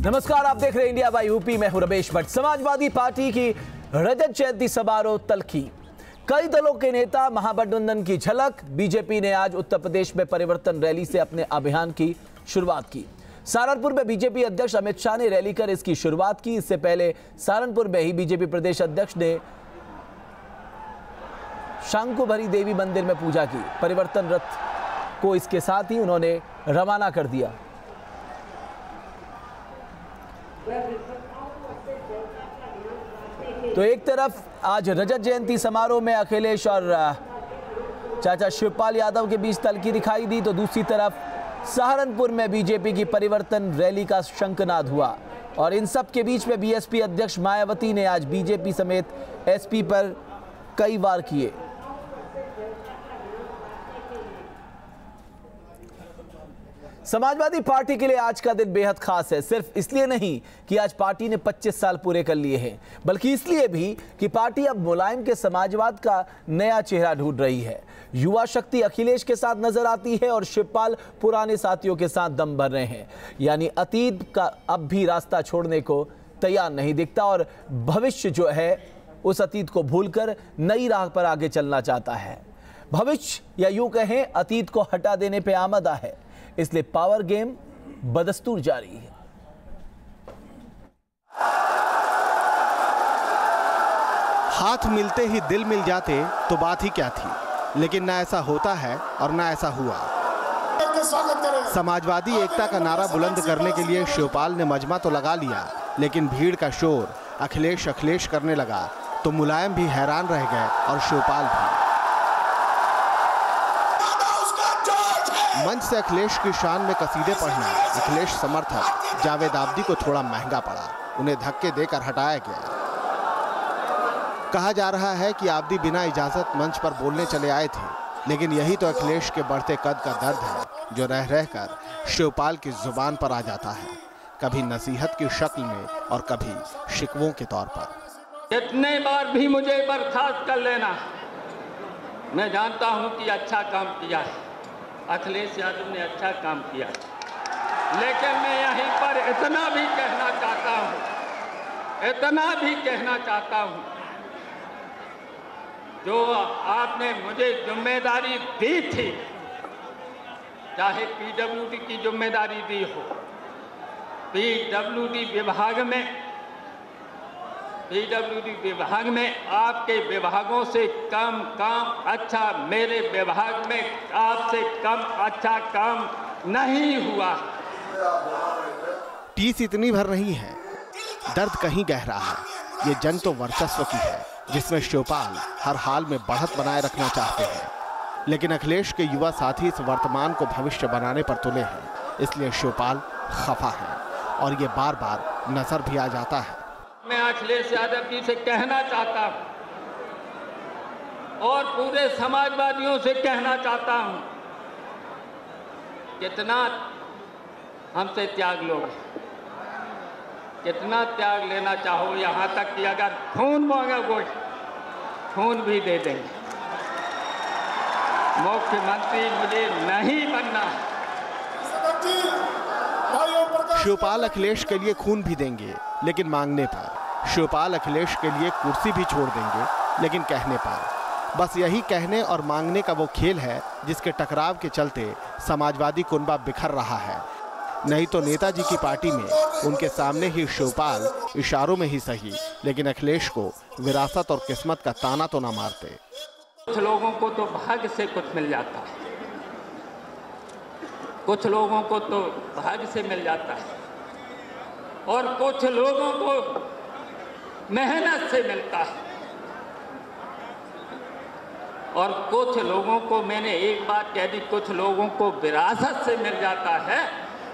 नमस्कार, आप देख रहे हैं इंडिया बाय यूपी। मैं हूं रमेश भट्ट। समाजवादी पार्टी की रजत जयंती समारोह तल्खी, कई दलों के नेता महागठबंधन की झलक। बीजेपी ने आज उत्तर प्रदेश में परिवर्तन रैली से अपने अभियान की शुरुआत की। सहारनपुर में बीजेपी अध्यक्ष अमित शाह ने रैली कर इसकी शुरुआत की। इससे पहले सहारनपुर में ही बीजेपी प्रदेश अध्यक्ष ने शांकुभरी देवी मंदिर में पूजा की। परिवर्तन रथ को इसके साथ ही उन्होंने रवाना कर दिया। तो एक तरफ आज रजत जयंती समारोह में अखिलेश और चाचा शिवपाल यादव के बीच तल्खी दिखाई दी, तो दूसरी तरफ सहारनपुर में बीजेपी की परिवर्तन रैली का शंखनाद हुआ। और इन सब के बीच में बीएसपी अध्यक्ष मायावती ने आज बीजेपी समेत एसपी पर कई वार किए। समाजवादी पार्टी के लिए आज का दिन बेहद खास है, सिर्फ इसलिए नहीं कि आज पार्टी ने 25 साल पूरे कर लिए हैं, बल्कि इसलिए भी कि पार्टी अब मुलायम के समाजवाद का नया चेहरा ढूंढ रही है। युवा शक्ति अखिलेश के साथ नजर आती है और शिवपाल पुराने साथियों के साथ दम भर रहे हैं। यानी अतीत का अब भी रास्ता छोड़ने को तैयार नहीं दिखता और भविष्य जो है उस अतीत को भूलकर नई राह पर आगे चलना चाहता है। भविष्य या यूं कहें अतीत को हटा देने पे आमदा है, इसलिए पावर गेम बदस्तूर जारी है। हाथ मिलते ही दिल मिल जाते तो बात ही क्या थी, लेकिन ना ऐसा होता है और ना ऐसा हुआ। समाजवादी एकता का नारा बुलंद करने के लिए शिवपाल ने मजमा तो लगा लिया, लेकिन भीड़ का शोर अखिलेश अखिलेश करने लगा तो मुलायम भी हैरान रह गए और शिवपाल भी। मंच से अखिलेश की शान में कसीदे पढ़ना अखिलेश समर्थक जावेद आब्दी को थोड़ा महंगा पड़ा। उन्हें धक्के देकर हटाया गया। कहा जा रहा है कि आब्दी बिना इजाजत मंच पर बोलने चले आए थे, लेकिन यही तो अखिलेश के बढ़ते कद का दर्द है जो रह रहकर शिवपाल की जुबान पर आ जाता है, कभी नसीहत की शक्ल में और कभी शिकवों के तौर पर। इतने बार भी मुझे बर्खास्त कर लेना, मैं जानता हूं कि अच्छा काम किया है, अखिलेश यादव ने अच्छा काम किया, लेकिन मैं यहीं पर इतना भी कहना चाहता हूं, जो आपने मुझे जिम्मेदारी दी थी, चाहे पीडब्ल्यूडी की जिम्मेदारी दी हो, पीडब्ल्यूडी विभाग में आपके विभागों से कम काम अच्छा मेरे विभाग में आपसे कम अच्छा काम नहीं हुआ। टीस इतनी भर नहीं है, दर्द कहीं गहरा है। ये जंग तो वर्चस्व की है जिसमें शिवपाल हर हाल में बढ़त बनाए रखना चाहते हैं, लेकिन अखिलेश के युवा साथी इस वर्तमान को भविष्य बनाने पर तुले हैं, इसलिए शिवपाल खफा है और ये बार बार नजर भी आ जाता है। मैं अखिलेश यादव जी से कहना चाहता हूं और पूरे समाजवादियों से कहना चाहता हूं, कितना हमसे त्याग लोगे, कितना त्याग लेना चाहो, यहां तक कि अगर खून मांगोगे खून भी दे देंगे। मुख्यमंत्री मुझे नहीं बनना। शिवपाल अखिलेश के लिए खून भी देंगे, लेकिन मांगने पर। शिवपाल अखिलेश के लिए कुर्सी भी छोड़ देंगे, लेकिन कहने पर। बस यही कहने और मांगने का वो खेल है जिसके टकराव के चलते समाजवादी कुनबा बिखर रहा है। नहीं तो नेताजी की पार्टी में उनके सामने ही शिवपाल इशारों में ही सही, लेकिन अखिलेश को विरासत और किस्मत का ताना तो ना मारते। कुछ लोगों को तो भाग्य से कुछ मिल जाता है, कुछ लोगों को तो भाग्य से मिल जाता है और कुछ लोगों को मेहनत से मिलता है और कुछ लोगों को, मैंने एक बात कह दी, कुछ लोगों को विरासत से मिल जाता है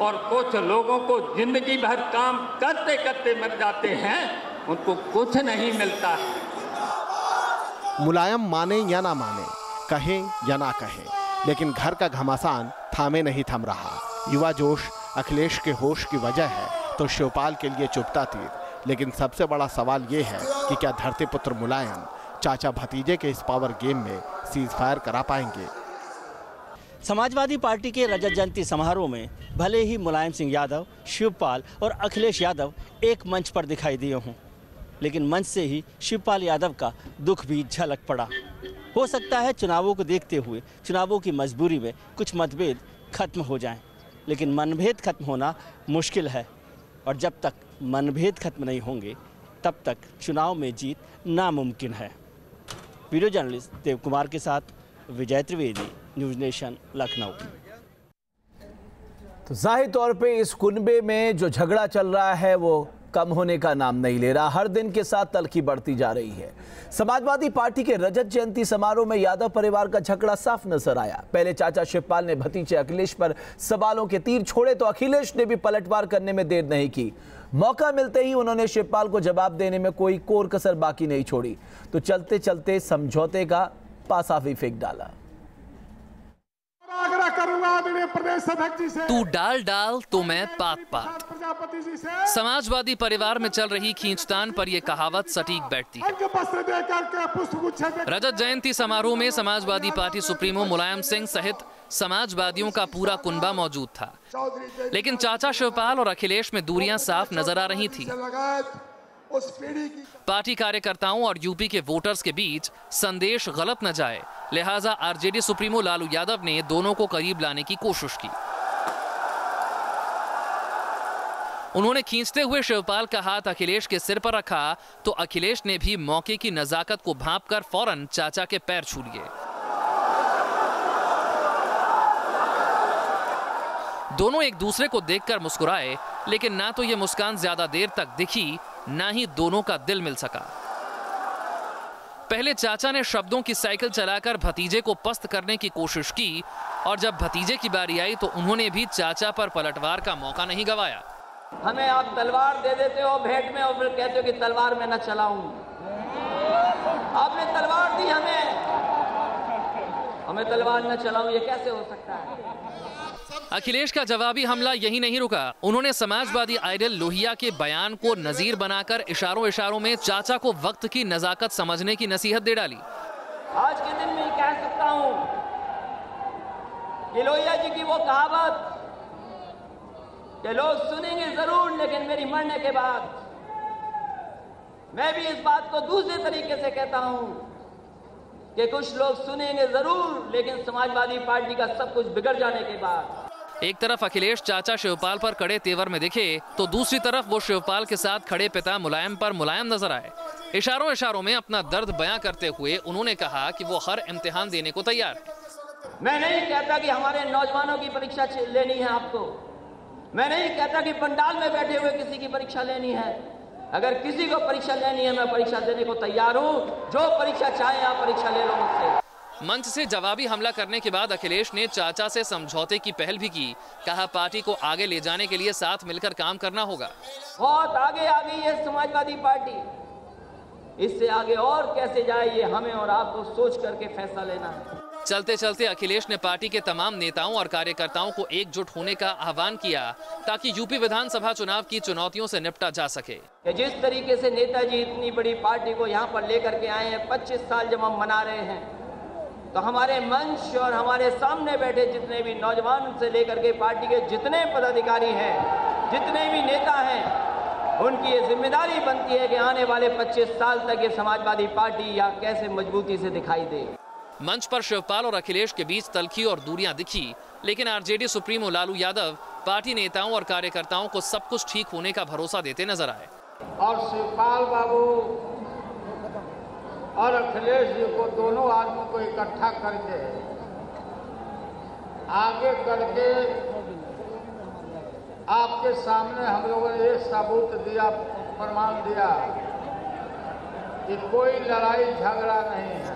और कुछ लोगों को जिंदगी भर काम करते करते मर जाते हैं, उनको कुछ नहीं मिलता है। मुलायम माने या ना माने, कहें या ना कहें, लेकिन घर का घमासान थामे नहीं थम रहा। युवा जोश अखिलेश के होश की वजह है तो शिवपाल के लिए चुभता तीर। लेकिन सबसे बड़ा सवाल ये है कि क्या धरतीपुत्र मुलायम चाचा भतीजे के इस पावर गेम में सीज फायर करा पाएंगे। समाजवादी पार्टी के रजत जयंती समारोह में भले ही मुलायम सिंह यादव, शिवपाल और अखिलेश यादव एक मंच पर दिखाई दिए हों, लेकिन मंच से ही शिवपाल यादव का दुख भी झलक पड़ा। हो सकता है चुनावों को देखते हुए चुनावों की मजबूरी में कुछ मतभेद खत्म हो जाएं, लेकिन मनभेद खत्म होना मुश्किल है और जब तक मनभेद खत्म नहीं होंगे तब तक चुनाव में जीत नामुमकिन है। वीडियो जर्नलिस्ट देव कुमार के साथ विजय त्रिवेदी, न्यूज़ नेशन, लखनऊ। तो जाहिर तौर पे इस कुनबे में जो झगड़ा चल रहा है वो कम होने का नाम नहीं ले रहा। हर दिन के साथ तल्खी बढ़ती जा रही है। समाजवादी पार्टी के रजत जयंती समारोह में यादव परिवार का झगड़ा साफ नजर आया। पहले चाचा शिवपाल ने भतीजे अखिलेश पर सवालों के तीर छोड़े तो अखिलेश ने भी पलटवार करने में देर नहीं की। मौका मिलते ही उन्होंने शिवपाल को जवाब देने में कोई कोर कसर बाकी नहीं छोड़ी तो चलते चलते समझौते का पासा भी फेंक डाला। आग्रह करूंगा आदरणीय प्रदेश अध्यक्ष जी से, तू डाल डाल तो मैं पात पात। प्रजापति जी से समाजवादी परिवार में चल रही खींचतान पर यह कहावत सटीक बैठती है। वस्त्र देकर के पुष्पगुच्छ देकर रजत जयंती समारोह में समाजवादी पार्टी सुप्रीमो मुलायम सिंह सहित समाजवादियों का पूरा कुनबा मौजूद था, लेकिन चाचा शिवपाल और अखिलेश में दूरियां साफ नजर आ रही थी। पार्टी कार्यकर्ताओं और यूपी के वोटर्स के बीच संदेश गलत न जाए, लिहाजा आरजेडी सुप्रीमो लालू यादव ने दोनों को करीब लाने की कोशिश की। उन्होंने खींचते हुए शिवपाल का हाथ अखिलेश के सिर पर रखा तो अखिलेश ने भी मौके की नजाकत को भांपकर फौरन चाचा के पैर छू लिए। दोनों एक दूसरे को देखकर मुस्कुराए, लेकिन ना तो ये मुस्कान ज्यादा देर तक दिखी, ना ही दोनों का दिल मिल सका। पहले चाचा ने शब्दों की साइकिल चलाकर भतीजे को पस्त करने की कोशिश की और जब भतीजे की बारी आई तो उन्होंने भी चाचा पर पलटवार का मौका नहीं गंवाया। हमें आप तलवार दे देते हो भेंट में और फिर कहते हो कि तलवार मैं न चलाऊं। आपने तलवार दी हमें तलवार न चलाऊं, ये कैसे हो सकता है? अखिलेश का जवाबी हमला यही नहीं रुका। उन्होंने समाजवादी आइडल लोहिया के बयान को नजीर बनाकर इशारों इशारों में चाचा को वक्त की नजाकत समझने की नसीहत दे डाली। आज के दिन में कह सकता हूं कि लोहिया जी की वो कहावत कि लोग सुनेंगे जरूर लेकिन मेरी मरने के बाद, मैं भी इस बात को दूसरे तरीके से कहता हूं कि कुछ लोग सुनेंगे जरूर लेकिन समाजवादी पार्टी का सब कुछ बिगड़ जाने के बाद। एक तरफ अखिलेश चाचा शिवपाल पर कड़े तेवर में दिखे तो दूसरी तरफ वो शिवपाल के साथ खड़े पिता मुलायम पर मुलायम नजर आए। इशारों इशारों में अपना दर्द बयां करते हुए उन्होंने कहा कि वो हर इम्तिहान देने को तैयार है। मैं नहीं कहता कि हमारे नौजवानों की परीक्षा लेनी है आपको, मैं नहीं कहता कि पंडाल में बैठे हुए किसी की परीक्षा लेनी है। अगर किसी को परीक्षा लेनी है मैं परीक्षा देने को तैयार हूं। जो परीक्षा चाहे आप परीक्षा ले लो मुझसे। मंच से जवाबी हमला करने के बाद अखिलेश ने चाचा से समझौते की पहल भी की। कहा पार्टी को आगे ले जाने के लिए साथ मिलकर काम करना होगा। बहुत आगे आ गई है समाजवादी पार्टी, इससे आगे और कैसे जाए ये हमें और आपको सोच करके फैसला लेना है। चलते चलते अखिलेश ने पार्टी के तमाम नेताओं और कार्यकर्ताओं को एकजुट होने का आह्वान किया ताकि यूपी विधानसभा चुनाव की चुनौतियों से निपटा जा सके। कि जिस तरीके से नेताजी इतनी बड़ी पार्टी को यहाँ पर लेकर के आए हैं, 25 साल जब हम मना रहे हैं, तो हमारे मंच और हमारे सामने बैठे जितने भी नौजवान से लेकर के पार्टी के जितने पदाधिकारी हैं, जितने भी नेता हैं, उनकी ये जिम्मेदारी बनती है कि आने वाले 25 साल तक ये समाजवादी पार्टी या कैसे मजबूती से दिखाई दे। मंच पर शिवपाल और अखिलेश के बीच तल्खी और दूरियां दिखी, लेकिन RJD supremo Lalu Yadav party नेताओं और कार्यकर्ताओं को सब कुछ ठीक होने का भरोसा देते नजर आए। और शिवपाल बाबू और अखिलेश जी को, दोनों आदमी को इकट्ठा करके आगे करके आपके सामने हम लोगों ने ये सबूत दिया, प्रमाण दिया कि कोई लड़ाई झगड़ा नहीं है।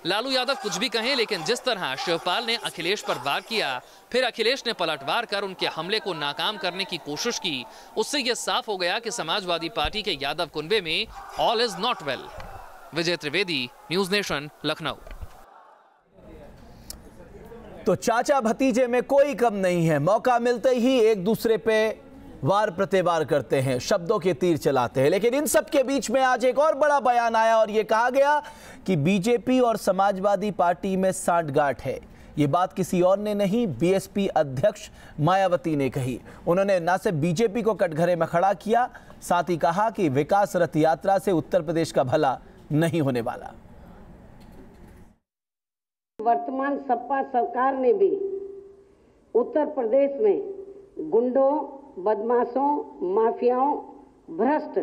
लालू यादव कुछ भी कहें, लेकिन जिस तरह शिवपाल ने अखिलेश पर वार किया, फिर अखिलेश ने पलटवार कर उनके हमले को नाकाम करने की कोशिश की, उससे यह साफ हो गया कि समाजवादी पार्टी के यादव कुनबे में all is not well. Vijay Trivedi, news nation, Lucknow. तो चाचा भतीजे में कोई कम नहीं है। मौका मिलते ही एक दूसरे पे वार प्रतिवार करते हैं, शब्दों के तीर चलाते हैं। लेकिन इन सब के बीच में आज एक और बड़ा बयान आया और यह कहा गया कि बीजेपी और समाजवादी पार्टी में सांठगांठ है। ये बात किसी और ने नहीं, बीएसपी अध्यक्ष मायावती ने कही। उन्होंने न सिर्फ बीजेपी को कटघरे में खड़ा किया, साथ ही कहा कि विकास रथ यात्रा से उत्तर प्रदेश का भला नहीं होने वाला। वर्तमान सपा सरकार ने भी उत्तर प्रदेश में गुंडों, बदमाशों, माफियाओं, भ्रष्ट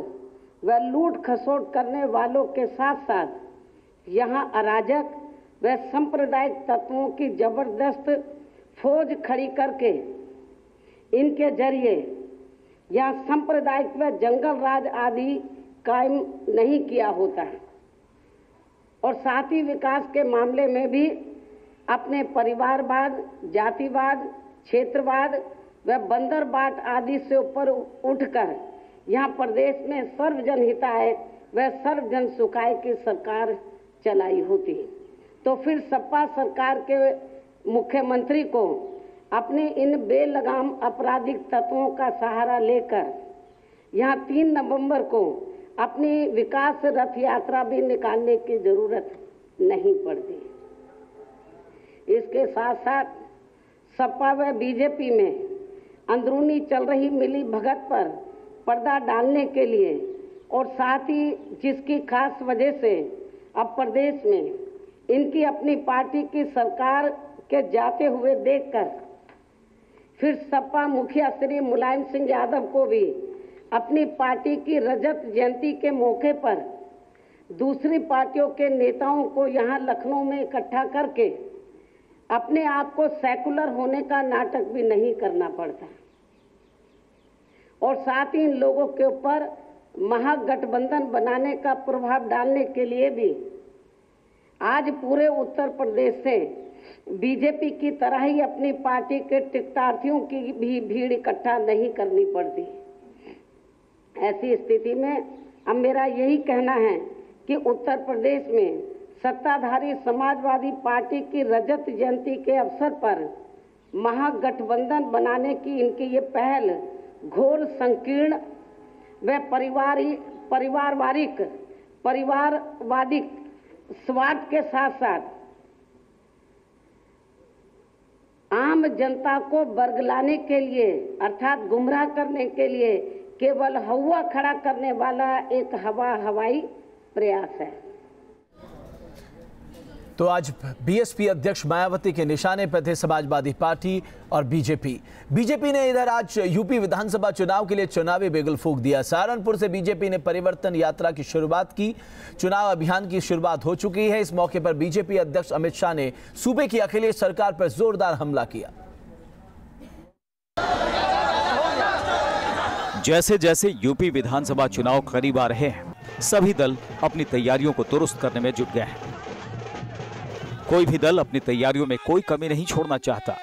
व लूट खसोट करने वालों के साथ साथ यहां अराजक व सांप्रदायिक तत्वों की जबरदस्त फौज खड़ी करके इनके जरिए यहाँ सांप्रदायिक व जंगल राज आदि कायम नहीं किया होता है और साथ ही विकास के मामले में भी अपने परिवारवाद, जातिवाद, क्षेत्रवाद व बंदरबाट आदि से ऊपर उठकर यहाँ प्रदेश में सर्वजन हिताय व सर्वजन सुखाय की सरकार चलाई होती। तो फिर सपा सरकार के मुख्यमंत्री को अपने इन बेलगाम आपराधिक तत्वों का सहारा लेकर यहाँ 3 नवंबर को अपनी विकास रथ यात्रा भी निकालने की जरूरत नहीं पड़ती। इसके साथ साथ सपा व बीजेपी में अंदरूनी चल रही मिली भगत पर पर्दा डालने के लिए और साथ ही जिसकी खास वजह से अब प्रदेश में इनकी अपनी पार्टी की सरकार के जाते हुए देखकर फिर सपा मुखिया श्री मुलायम सिंह यादव को भी अपनी पार्टी की रजत जयंती के मौके पर दूसरी पार्टियों के नेताओं को यहाँ लखनऊ में इकट्ठा करके अपने आप को सेकुलर होने का नाटक भी नहीं करना पड़ता और साथ ही इन लोगों के ऊपर महागठबंधन बनाने का प्रभाव डालने के लिए भी आज पूरे उत्तर प्रदेश से बीजेपी की तरह ही अपनी पार्टी के टिकटार्थियों की भी भीड़ इकट्ठा नहीं करनी पड़ती। ऐसी स्थिति में अब मेरा यही कहना है कि उत्तर प्रदेश में सत्ताधारी समाजवादी पार्टी की रजत जयंती के अवसर पर महागठबंधन बनाने की इनकी ये पहल घोर संकीर्ण व परिवारवादी स्वार्थ के साथ साथ आम जनता को बरगलाने के लिए अर्थात गुमराह करने के लिए केवल हवा खड़ा करने वाला एक हवाई प्रयास है। तो आज बीएसपी अध्यक्ष मायावती के निशाने पर थे समाजवादी पार्टी और बीजेपी। बीजेपी ने इधर आज यूपी विधानसभा चुनाव के लिए चुनावी बिगुल फूंक दिया। सहारनपुर से बीजेपी ने परिवर्तन यात्रा की शुरुआत की। चुनाव अभियान की शुरुआत हो चुकी है। इस मौके पर बीजेपी अध्यक्ष अमित शाह ने सूबे की अखिलेश सरकार पर जोरदार हमला किया। जैसे जैसे यूपी विधानसभा चुनाव करीब आ रहे हैं, सभी दल अपनी तैयारियों को दुरुस्त करने में जुट गए हैं। कोई भी दल अपनी तैयारियों में कोई कमी नहीं छोड़ना चाहता।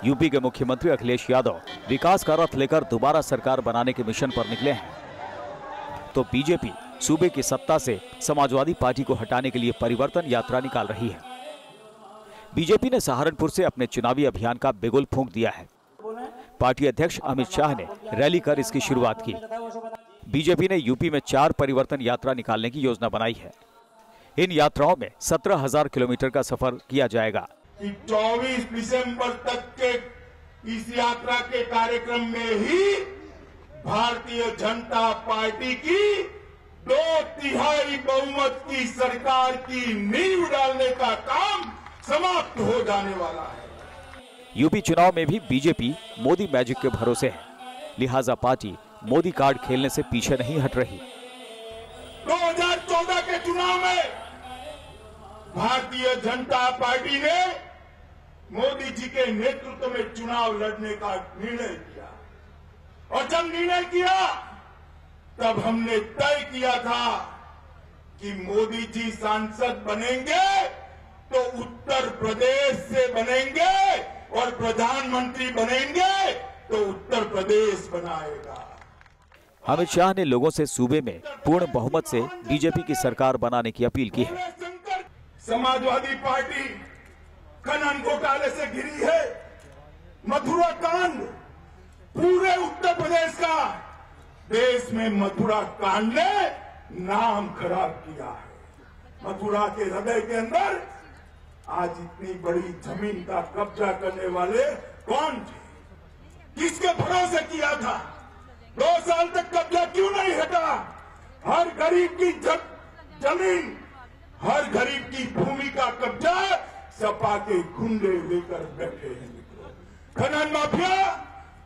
यूपी के मुख्यमंत्री अखिलेश यादव विकास का रथ लेकर दोबारा सरकार बनाने के मिशन पर निकले हैं, तो बीजेपी सूबे की सत्ता से समाजवादी पार्टी को हटाने के लिए परिवर्तन यात्रा निकाल रही है। बीजेपी ने सहारनपुर से अपने चुनावी अभियान का बिगुल फूंक दिया है। पार्टी अध्यक्ष अमित शाह ने रैली कर इसकी शुरुआत की। बीजेपी ने यूपी में 4 परिवर्तन यात्रा निकालने की योजना बनाई है। इन यात्राओं में 17,000 किलोमीटर का सफर किया जाएगा। 24 दिसंबर तक के इस यात्रा के कार्यक्रम में ही भारतीय जनता पार्टी की 2/3 बहुमत की सरकार की नींव डालने का काम समाप्त हो जाने वाला है। यूपी चुनाव में भी बीजेपी मोदी मैजिक के भरोसे है, लिहाजा पार्टी मोदी कार्ड खेलने से पीछे नहीं हट रही। 2014 के चुनाव में भारतीय जनता पार्टी ने मोदी जी के नेतृत्व में चुनाव लड़ने का निर्णय किया और जब निर्णय किया तब हमने तय किया था कि मोदी जी सांसद बनेंगे तो उत्तर प्रदेश से बनेंगे और प्रधानमंत्री बनेंगे तो उत्तर प्रदेश बनाएगा। अमित शाह ने लोगों से सूबे में पूर्ण बहुमत से बीजेपी की सरकार बनाने की अपील की है। समाजवादी पार्टी खनन घोटाले से घिरी है। मथुरा कांड पूरे उत्तर प्रदेश का, देश में मथुरा कांड ने नाम खराब किया है। मथुरा के हृदय के अंदर आज इतनी बड़ी जमीन का कब्जा करने वाले कौन थे? किसके भरोसे किया था? 2 साल तक कब्जा क्यों नहीं हटा? हर गरीब की जमीन, हर गरीब की भूमि का कब्जा सपा के गुंडे लेकर बैठे हैं मित्रों। खनन माफिया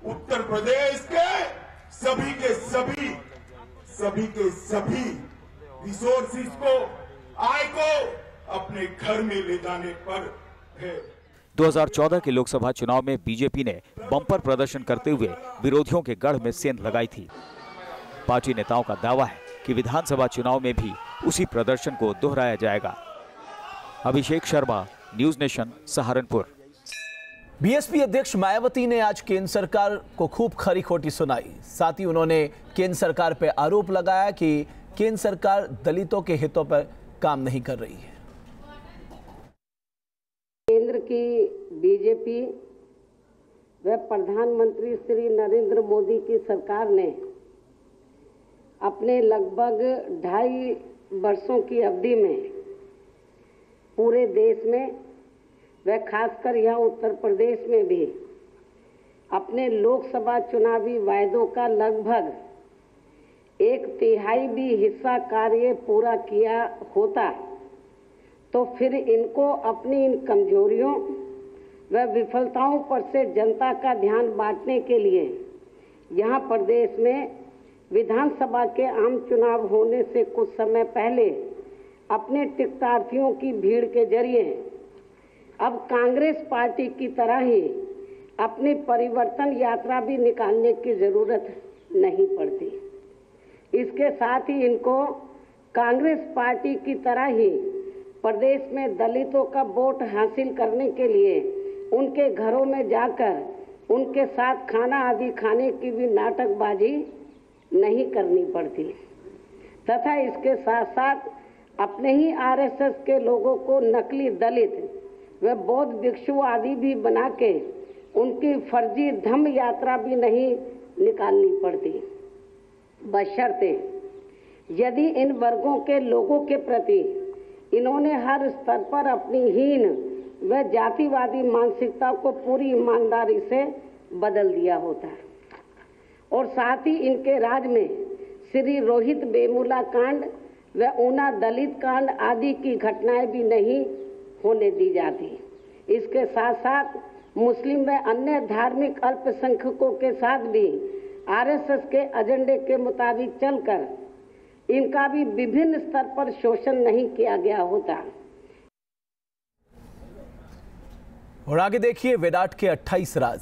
उत्तर प्रदेश के सभी रिसोर्सेज को, आय को अपने घर में ले जाने पर है। 2014 के लोकसभा चुनाव में बीजेपी ने बम्पर प्रदर्शन करते हुए विरोधियों के गढ़ में सेंध लगाई थी। पार्टी नेताओं का दावा है कि विधानसभा चुनाव में भी उसी प्रदर्शन को दोहराया जाएगा। Abhishek Sharma, News Nation, Saharanpur. BSP अध्यक्ष मायावती ने आज केंद्र सरकार को खूब खरी खोटी सुनाई। साथ ही उन्होंने केंद्र सरकार पर आरोप लगाया कि केंद्र सरकार दलितों के हितों पर काम नहीं कर रही है। केंद्र की बीजेपी व प्रधानमंत्री श्री नरेंद्र मोदी की सरकार ने अपने लगभग 2.5 वर्षों की अवधि में पूरे देश में व खासकर यह उत्तर प्रदेश में भी अपने लोकसभा चुनावी वायदों का लगभग 1/3 भी हिस्सा कार्य पूरा किया होता तो फिर इनको अपनी इन कमजोरियों व विफलताओं पर से जनता का ध्यान बांटने के लिए यहाँ प्रदेश में विधानसभा के आम चुनाव होने से कुछ समय पहले अपने टिकटार्थियों की भीड़ के जरिए अब कांग्रेस पार्टी की तरह ही अपनी परिवर्तन यात्रा भी निकालने की जरूरत नहीं पड़ती। इसके साथ ही इनको कांग्रेस पार्टी की तरह ही प्रदेश में दलितों का वोट हासिल करने के लिए उनके घरों में जाकर उनके साथ खाना आदि खाने की भी नाटकबाजी नहीं करनी पड़ती तथा इसके साथ साथ अपने ही आरएसएस के लोगों को नकली दलित व बौद्ध भिक्षु आदि भी बना के उनकी फर्जी धम्म यात्रा भी नहीं निकालनी पड़ती। बशर्ते यदि इन वर्गों के लोगों के प्रति इन्होंने हर स्तर पर अपनी हीन व जातिवादी मानसिकता को पूरी ईमानदारी से बदल दिया होता है और साथ ही इनके राज में श्री रोहित वेमुला कांड व ऊना दलित कांड आदि की घटनाएं भी नहीं होने दी जाती। इसके साथ साथ मुस्लिम व अन्य धार्मिक अल्पसंख्यकों के साथ भी आरएसएस के एजेंडे के मुताबिक चलकर इनका भी विभिन्न स्तर पर शोषण नहीं किया गया होता। और आगे देखिए विराट के 28 राज।